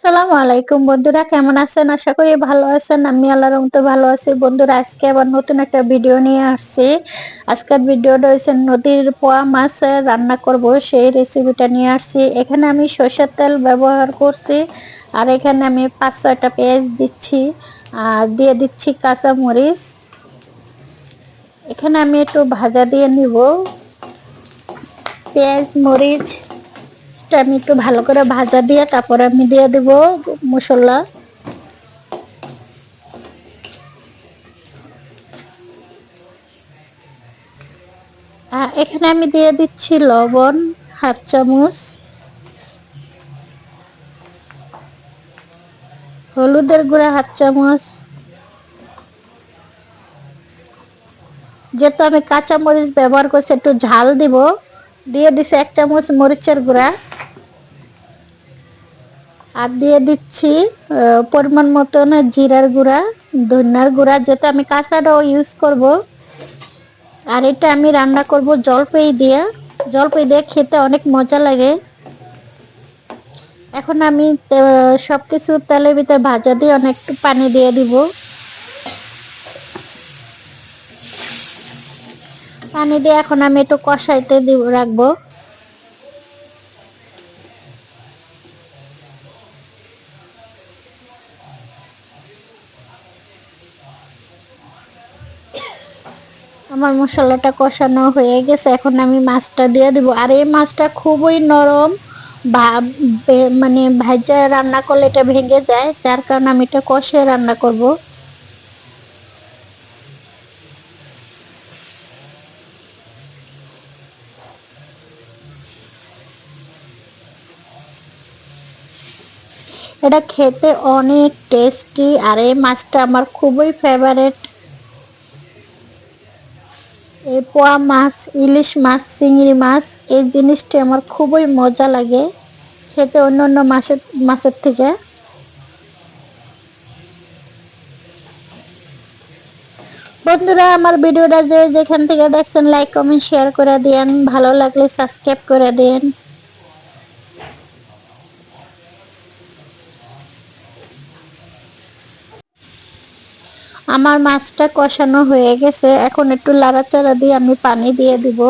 আসসালামু আলাইকুম বন্ধুরা, কেমন আছেন? আশা করি ভালো আছেন। আমি আল্লাহর রহমতে ভালো আছি। বন্ধুরা, আজকে আবার নতুন একটা ভিডিও নিয়ে আসছি। আজকের ভিডিওটা হচ্ছে নদীর পোয়া মাছ রান্না করব, সেই রেসিপিটা নিয়ে আসছি। এখানে আমি সরষের তেল ব্যবহার করছি, আর এখানে আমি 5-6টা পেঁয়াজ দিচ্ছি, আর দিয়ে দিচ্ছি কাঁচা মরিচ। এখানে আমি একটু ভাজা দিয়ে নিব পেঁয়াজ মরিচ। আমি একটু ভালো করে ভাজা দিয়ে তারপরে আমি দিয়ে দেব মশলা। এখানে আমি দিয়ে দিচ্ছি লবণ 1/2 চামচ, হলুদের গুঁড়া 1/2 চামচ। যেহেতু আমি কাঁচা মরিচ ব্যবহার করছি, একটু ঝাল দিব, দিয়ে দিচ্ছি 1 চামচ মরিচের গুঁড়া। আর দিয়ে দিচ্ছি পরিমাণ মতন জিরার গুঁড়া, ধনিয়ার গুঁড়া, যেহেতু আমি কাঁচাটাও ইউজ করব। আর এটা আমি রান্না করব জলপাই দিয়ে। জলপাই দিয়ে খেতে অনেক মজা লাগে। এখন আমি সবকিছু তেলের ভিতরে ভাজা দিয়ে অনেক পানি দিয়ে দিব। পানি দিয়ে এখন আমি একটু কষাইতে রাখবো। আমার মশলাটা কষানো হয়ে গেছে, এখন আমি মাছটা দিয়ে দিব। আর এই মাছটা খুবই নরম, মানে ভাজা রান্না করলে এটা ভেঙে যায়, যার কারণে আমি এটা কষিয়ে রান্না করব। এটা খেতে অনেক টেস্টি, আর এই মাছটা আমার খুবই ফেভারিট। এই পোয়া মাছ, ইলিশ মাছ, চিংড়ি মাছ, এই জিনিসটি আমার খুবই মজা লাগে খেতে অন্য অন্য মাছের থেকে। বন্ধুরা, আমার ভিডিওটা যে যেখান থেকে দেখছেন লাইক কমেন্ট শেয়ার করে দেন, ভালো লাগলে সাবস্ক্রাইব করে দেন। আমার মাছটা কষানো হয়ে গেছে, এখন একটু লাড়াচাড়া দিয়ে আমি পানি দিয়ে দিব।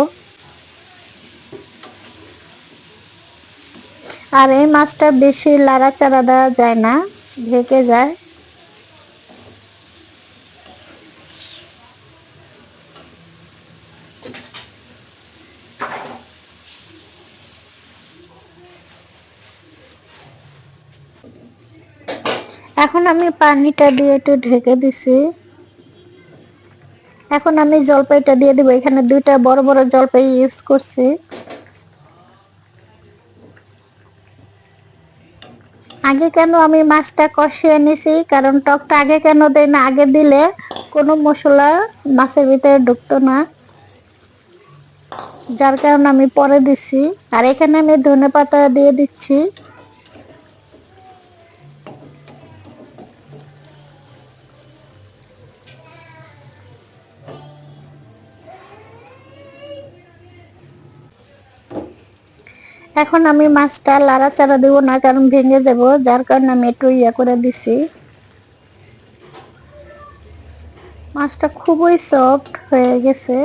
আর এই মাছটা বেশি লাড়াচাড়া দেওয়া যায় না, ঢেকে যায়। এখন আমি পানিটা দিয়ে একটু ঢেকে দিছি। এখন আমি জলপাইটা দিয়ে দিব। এখানে 2টা বড় বড় জলপাই ইউজ করছি। আগে কেন আমি মাছটা কষিয়ে নিছি, কারণ টকটা আগে কেন দেই না, আগে দিলে কোনো মশলা মাছের ভিতরে ঢুকতো না, যার কারণে আমি পরে দিছি। আর এখানে আমি ধনেপাতা দিয়ে দিচ্ছি। এখন আমি মাছটা লাড়াচাড়া দেব না, কারণ ভেঙে যাব, যার কারণে আমি একটু করে দিছি। মাছটা খুবই সফট হয়ে গেছে।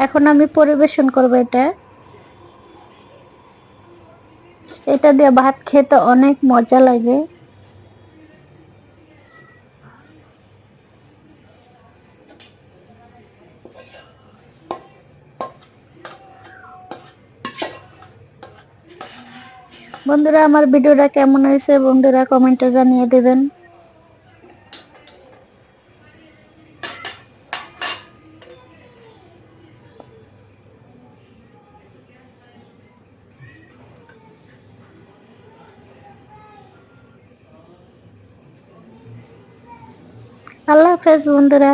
এখন আমি পরিবেশন করব এটা। এটা দিয়ে ভাত খেতে অনেক মজা লাগে। বন্ধুরা, আমার ভিডিওটা কেমন হয়েছে বন্ধুরা কমেন্টে জানিয়ে দেবেন। আল্লাহ হাফেজ বন্ধুরা।